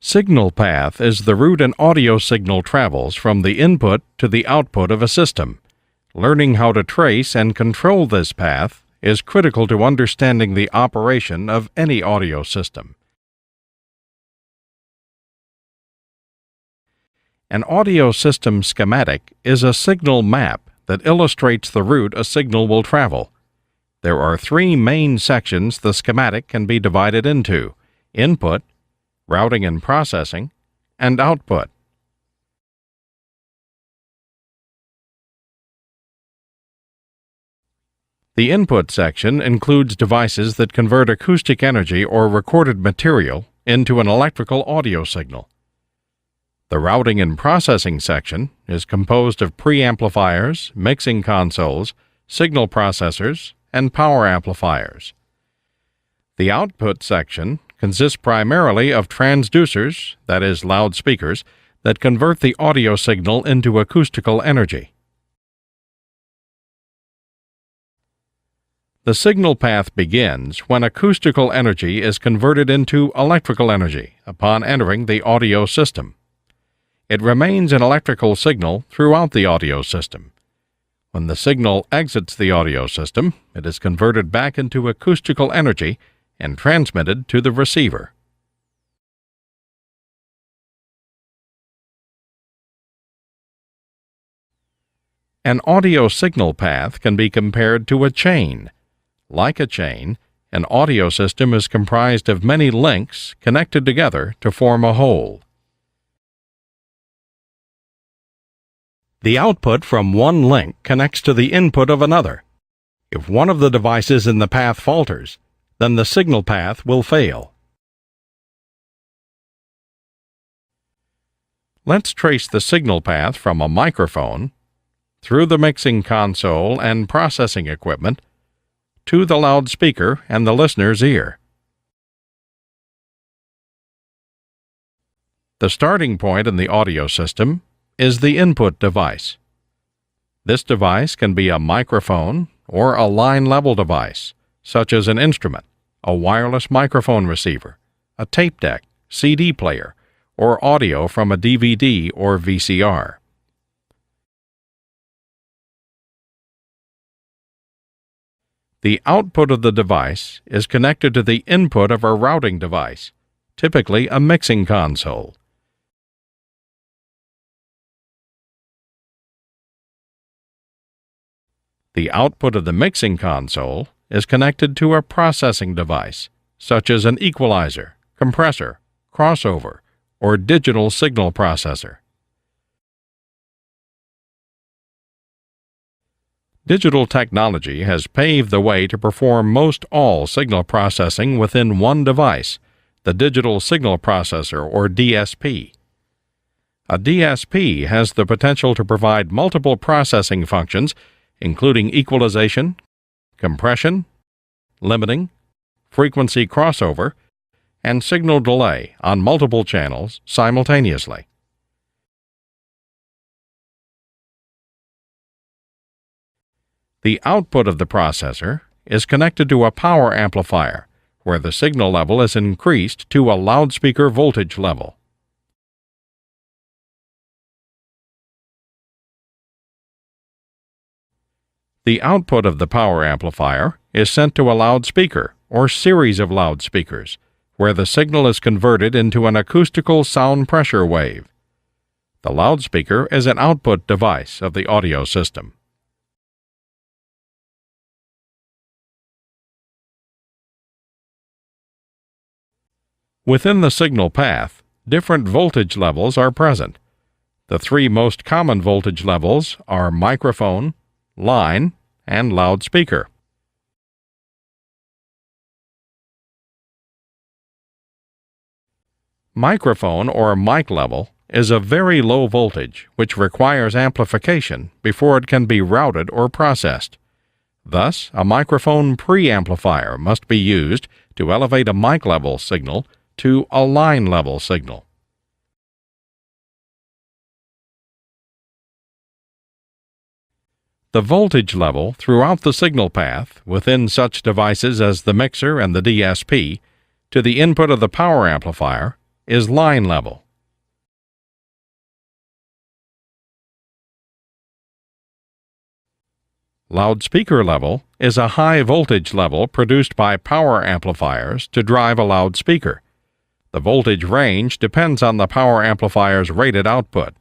Signal path is the route an audio signal travels from the input to the output of a system. Learning how to trace and control this path is critical to understanding the operation of any audio system. An audio system schematic is a signal map that illustrates the route a signal will travel. There are three main sections the schematic can be divided into: input, routing and processing, and output. The input section includes devices that convert acoustic energy or recorded material into an electrical audio signal. The routing and processing section is composed of preamplifiers, mixing consoles, signal processors, and power amplifiers. The output section consists primarily of transducers, that is, loudspeakers, that convert the audio signal into acoustical energy. The signal path begins when acoustical energy is converted into electrical energy upon entering the audio system. It remains an electrical signal throughout the audio system. When the signal exits the audio system, it is converted back into acoustical energy and transmitted to the receiver. An audio signal path can be compared to a chain. Like a chain, an audio system is comprised of many links connected together to form a whole. The output from one link connects to the input of another. If one of the devices in the path falters, then the signal path will fail. Let's trace the signal path from a microphone, through the mixing console and processing equipment, to the loudspeaker and the listener's ear. The starting point in the audio system is the input device. This device can be a microphone or a line-level device, such as an instrument, a wireless microphone receiver, a tape deck, CD player, or audio from a DVD or VCR. The output of the device is connected to the input of a routing device, typically a mixing console. The output of the mixing console is connected to a processing device, such as an equalizer, compressor, crossover, or digital signal processor. Digital technology has paved the way to perform most all signal processing within one device, the Digital Signal Processor, or DSP. A DSP has the potential to provide multiple processing functions, including equalization, compression, limiting, frequency crossover, and signal delay on multiple channels simultaneously. The output of the processor is connected to a power amplifier, where the signal level is increased to a loudspeaker voltage level. The output of the power amplifier is sent to a loudspeaker or series of loudspeakers, where the signal is converted into an acoustical sound pressure wave. The loudspeaker is an output device of the audio system. Within the signal path, different voltage levels are present. The three most common voltage levels are microphone, line, and loudspeaker. Microphone or mic level is a very low voltage which requires amplification before it can be routed or processed. Thus, a microphone preamplifier must be used to elevate a mic level signal to a line level signal. The voltage level throughout the signal path within such devices as the mixer and the DSP to the input of the power amplifier is line level. Loudspeaker level is a high voltage level produced by power amplifiers to drive a loudspeaker. The voltage range depends on the power amplifier's rated output.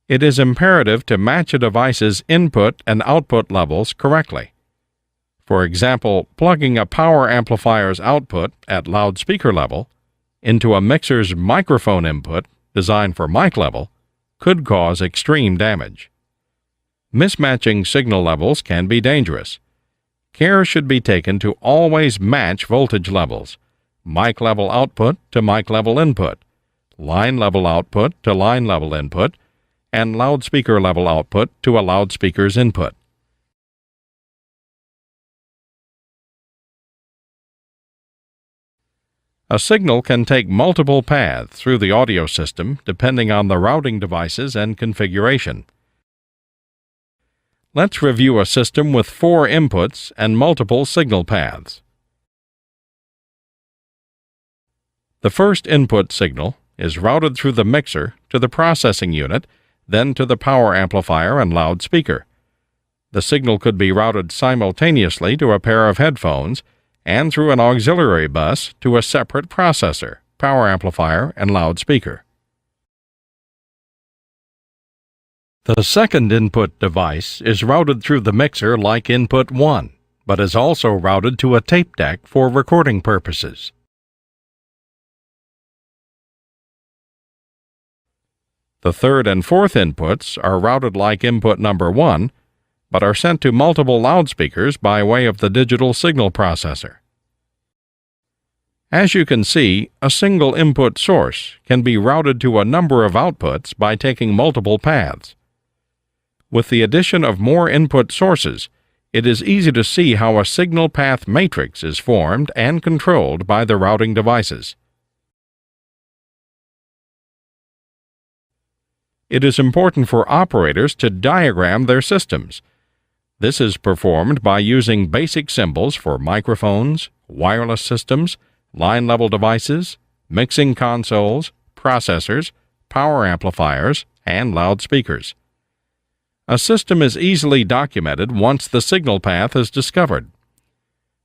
It is imperative to match a device's input and output levels correctly. For example, plugging a power amplifier's output at loudspeaker level into a mixer's microphone input designed for mic level could cause extreme damage. Mismatching signal levels can be dangerous. Care should be taken to always match voltage levels, mic level output to mic level input, line level output to line level input, and loudspeaker level output to a loudspeaker's input. A signal can take multiple paths through the audio system depending on the routing devices and configuration. Let's review a system with 4 inputs and multiple signal paths. The first input signal is routed through the mixer to the processing unit, then to the power amplifier and loudspeaker. The signal could be routed simultaneously to a pair of headphones and through an auxiliary bus to a separate processor, power amplifier, and loudspeaker. The second input device is routed through the mixer like input 1, but is also routed to a tape deck for recording purposes. The third and fourth inputs are routed like input number 1, but are sent to multiple loudspeakers by way of the digital signal processor. As you can see, a single input source can be routed to a number of outputs by taking multiple paths. With the addition of more input sources, it is easy to see how a signal path matrix is formed and controlled by the routing devices. It is important for operators to diagram their systems. This is performed by using basic symbols for microphones, wireless systems, line-level devices, mixing consoles, processors, power amplifiers, and loudspeakers. A system is easily documented once the signal path is discovered.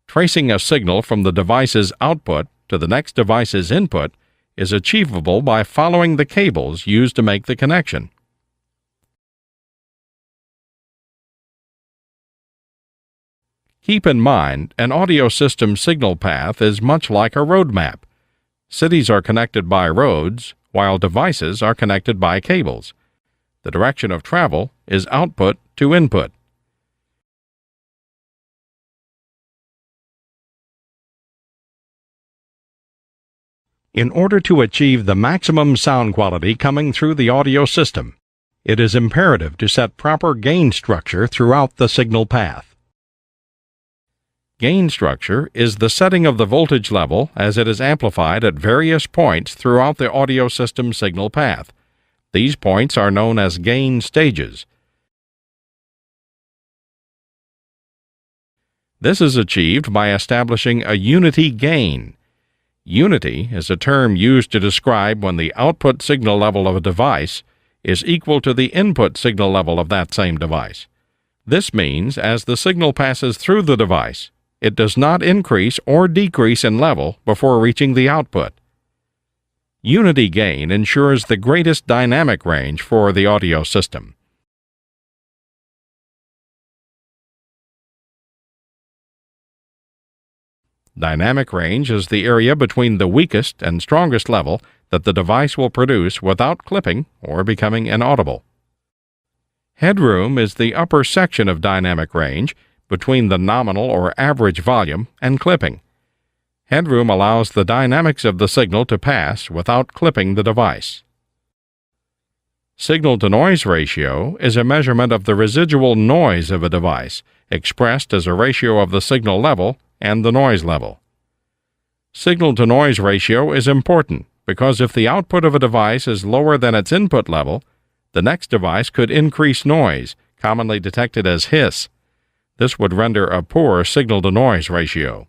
Tracing a signal from the device's output to the next device's input is achievable by following the cables used to make the connection. Keep in mind, an audio system signal path is much like a road map. Cities are connected by roads, while devices are connected by cables. The direction of travel is output to input. In order to achieve the maximum sound quality coming through the audio system, it is imperative to set proper gain structure throughout the signal path. Gain structure is the setting of the voltage level as it is amplified at various points throughout the audio system signal path. These points are known as gain stages. This is achieved by establishing a unity gain. Unity is a term used to describe when the output signal level of a device is equal to the input signal level of that same device. This means as the signal passes through the device, it does not increase or decrease in level before reaching the output. Unity gain ensures the greatest dynamic range for the audio system. Dynamic range is the area between the weakest and strongest level that the device will produce without clipping or becoming inaudible. Headroom is the upper section of dynamic range between the nominal or average volume and clipping. Headroom allows the dynamics of the signal to pass without clipping the device. Signal-to-noise ratio is a measurement of the residual noise of a device, expressed as a ratio of the signal level and the noise level. Signal-to-noise ratio is important because if the output of a device is lower than its input level, the next device could increase noise, commonly detected as hiss. This would render a poor signal-to-noise ratio.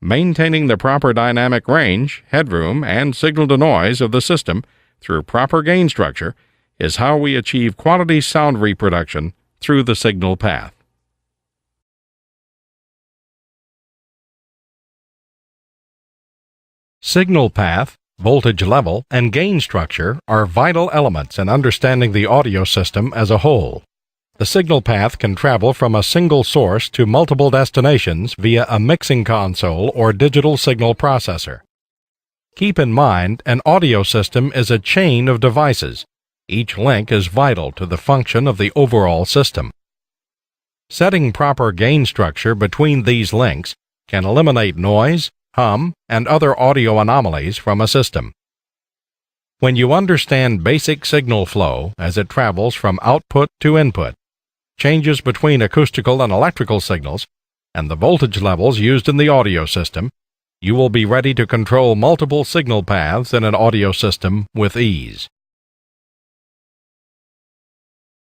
Maintaining the proper dynamic range, headroom, and signal-to-noise of the system through proper gain structure is how we achieve quality sound reproduction through the signal path. Signal path, voltage level, and gain structure are vital elements in understanding the audio system as a whole. The signal path can travel from a single source to multiple destinations via a mixing console or digital signal processor. Keep in mind, an audio system is a chain of devices. Each link is vital to the function of the overall system. Setting proper gain structure between these links can eliminate noise, hum, and other audio anomalies from a system. When you understand basic signal flow as it travels from output to input, changes between acoustical and electrical signals, and the voltage levels used in the audio system, you will be ready to control multiple signal paths in an audio system with ease.